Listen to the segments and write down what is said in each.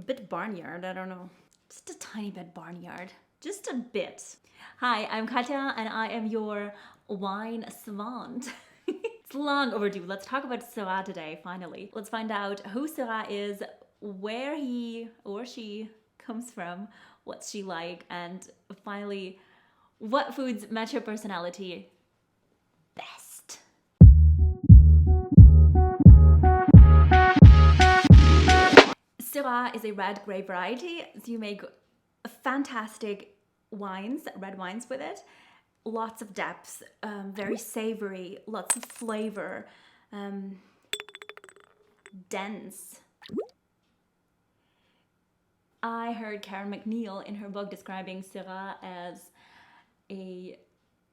bit barnyard, I don't know. Just a tiny bit barnyard. Just a bit. Hi, I'm Katya and I am your wine savant. It's long overdue. Let's talk about SYRAH today, finally. Let's find out who SYRAH is, where he or she comes from, what's she like, and finally, what foods match her personality best. SYRAH is a red grape variety, so you make fantastic wines, red wines with it. Lots of depth, very savory, lots of flavor, dense. I heard Karen McNeil in her book describing SYRAH as a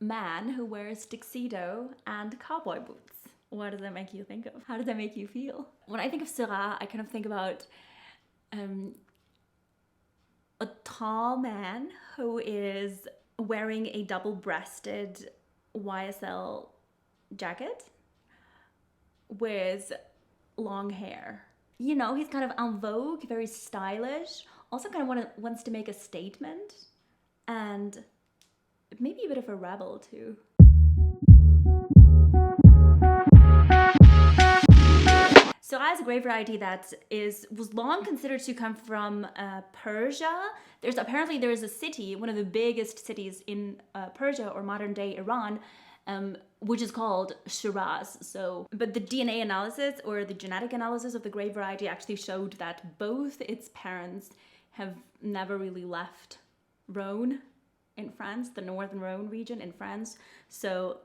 man who wears tuxedo and cowboy boots. What does that make you think of? How does that make you feel? When I think of SYRAH, I kind of think about a tall man who is wearing a double-breasted YSL jacket with long hair. You know, he's kind of en vogue, very stylish, also kind of wants to make a statement, and maybe a bit of a rebel too. SYRAH is a grape variety that was long considered to come from Persia. There is a city, one of the biggest cities in Persia or modern day Iran, which is called Shiraz. But the DNA analysis or the genetic analysis of the grape variety actually showed that both its parents have never really left Rhône in France, the northern Rhône region in France. So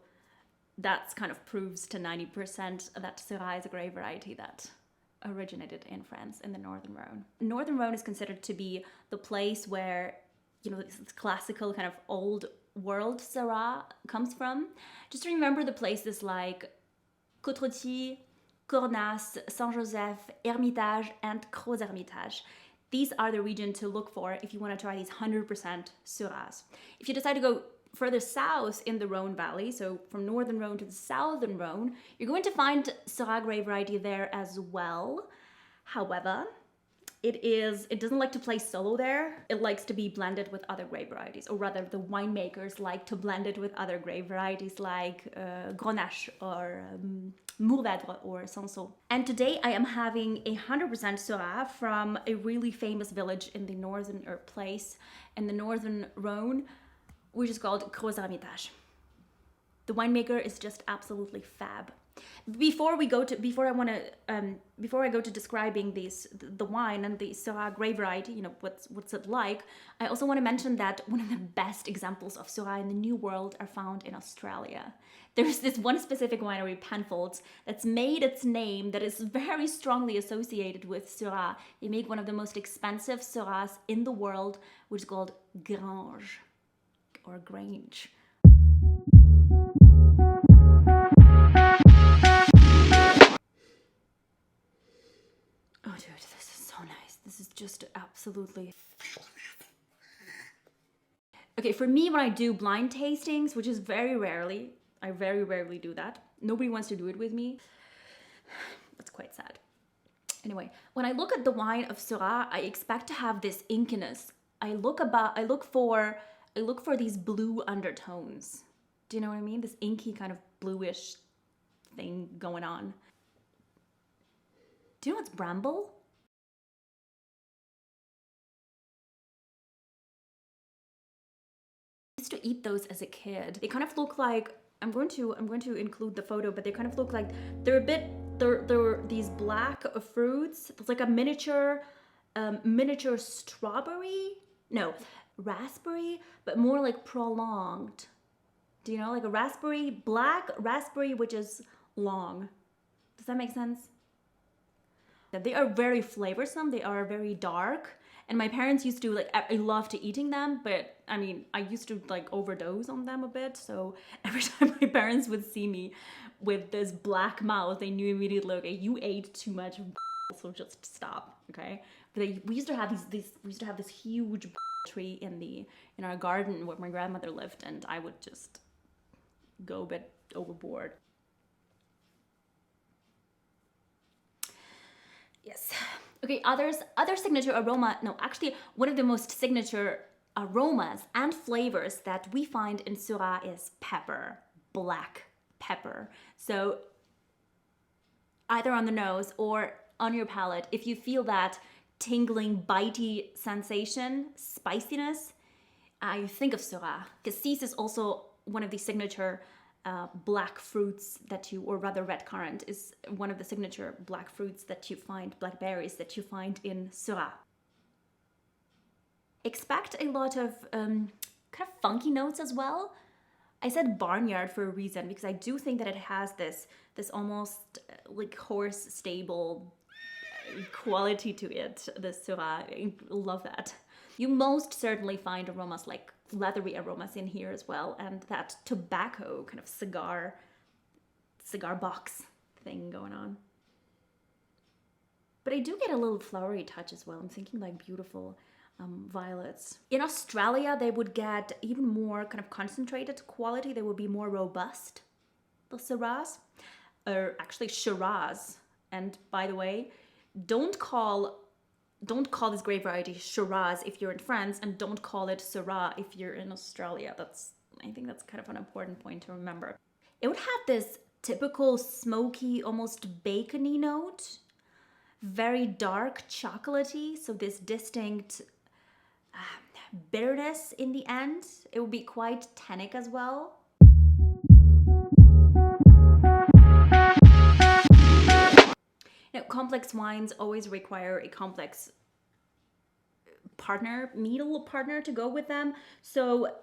that kind of proves to 90% that SYRAH is a grape variety that originated in France in the northern Rhône. Northern Rhône is considered to be the place where, you know, this classical kind of old world SYRAH comes from. Just remember the places like Côte-Rôtie, Cornas, Saint-Joseph, Hermitage, and Crozes-Hermitage. These are the region to look for if you want to try these 100% SYRAHs. If you decide to go further south in the Rhône Valley, so from northern Rhône to the southern Rhône, you're going to find SYRAH grape variety there as well. However, it doesn't like to play solo there. It likes to be blended with other grape varieties, or rather the winemakers like to blend it with other grape varieties like Grenache or Mourvèdre or Sancerre. And today I am having 100% SYRAH from a really famous village in the northern, or place in the northern Rhône, which is called Crozes-Hermitage. The winemaker is just absolutely fab. Before I go to describing the wine and the SYRAH grape variety, you know, what's it like, I also want to mention that one of the best examples of SYRAH in the New World are found in Australia. There's this one specific winery, Penfolds, that's made its name, that is very strongly associated with SYRAH. They make one of the most expensive SYRAHs in the world, which is called Grange, or Grange. Oh dude, this is so nice. This is just absolutely... Okay, for me, when I do blind tastings, which is very rarely, I very rarely do that. Nobody wants to do it with me. That's quite sad. Anyway, when I look at the wine of SYRAH, I expect to have this inkiness. I look for these blue undertones. Do you know what I mean? This inky kind of bluish thing going on. Do you know what's bramble? I used to eat those as a kid. They kind of look like, I'm going to include the photo, but they kind of look like they're these black fruits. It's like a miniature strawberry. No, raspberry, but more like prolonged. Do you know, like a black raspberry, which is long. Does that make sense? They are very flavorsome. They are very dark. And my parents used to, like, I loved eating them, but I mean, I used to like overdose on them a bit. So every time my parents would see me with this black mouth, they knew immediately, okay, you ate too much, so just stop, okay? But we used to have this huge tree in our garden where my grandmother lived, and I would just go a bit overboard. Yes. Okay, other signature aroma, no, actually one of the most signature aromas and flavors that we find in SYRAH is pepper, black pepper. So either on the nose or on your palate, if you feel that tingling, bitey sensation, spiciness, you think of SYRAH. Cassis is also one of the signature black fruits that you, or rather red currant is one of the signature black fruits that you find, blackberries that you find in SYRAH. Expect a lot of kind of funky notes as well. I said barnyard for a reason because I do think that it has this almost like horse stable quality to it, the SYRAH. I love that. You most certainly find aromas like leathery aromas in here as well, and that tobacco kind of cigar box thing going on. But I do get a little flowery touch as well. I'm thinking like beautiful violets. In Australia, they would get even more kind of concentrated quality. They would be more robust, the SYRAHs, or actually Shiraz. And by the way, don't call this grape variety Shiraz if you're in France, and don't call it SYRAH if you're in Australia. I think that's kind of an important point to remember. It would have this typical smoky, almost bacony note, very dark chocolatey, so this distinct bitterness in the end. It would be quite tannic as well. Now, complex wines always require a complex meal partner to go with them. So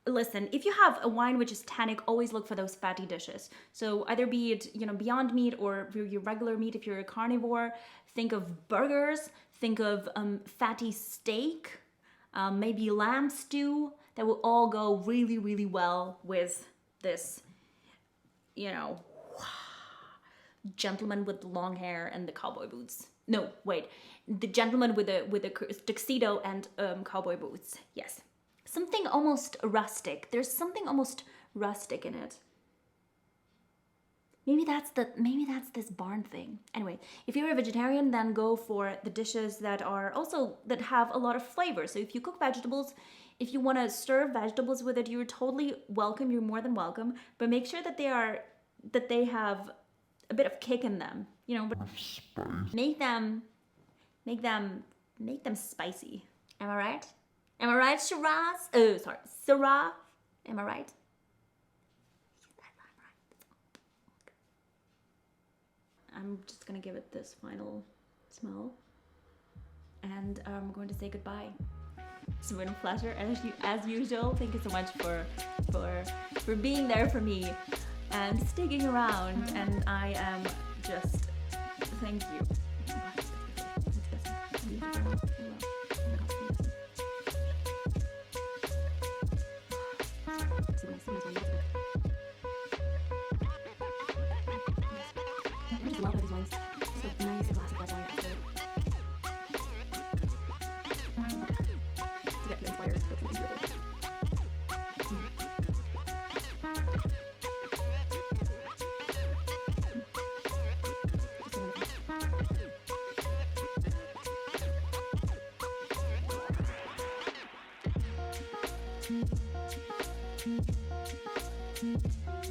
listen, if you have a wine which is tannic, always look for those fatty dishes. So either be it, Beyond Meat or your regular meat if you're a carnivore. Think of burgers, think of fatty steak, maybe lamb stew. That will all go really, really well with this, gentleman with the long hair and the cowboy boots. No, wait, the gentleman with a tuxedo and cowboy boots. Yes, something almost rustic. There's something almost rustic in it. Maybe that's this barn thing. Anyway, if you're a vegetarian, then go for the dishes that have a lot of flavor. So if you cook vegetables, if you want to serve vegetables with it, you're totally welcome. You're more than welcome. But make sure that they have a bit of kick in them, but make them spicy. Am I right? Am I right, Shiraz? Oh, sorry, SYRAH. Am I right? I'm just gonna give it this final smell, and I'm going to say goodbye. It's been a pleasure as usual. Thank you so much for being there for me and sticking around, and I am just, thank you. Thank you.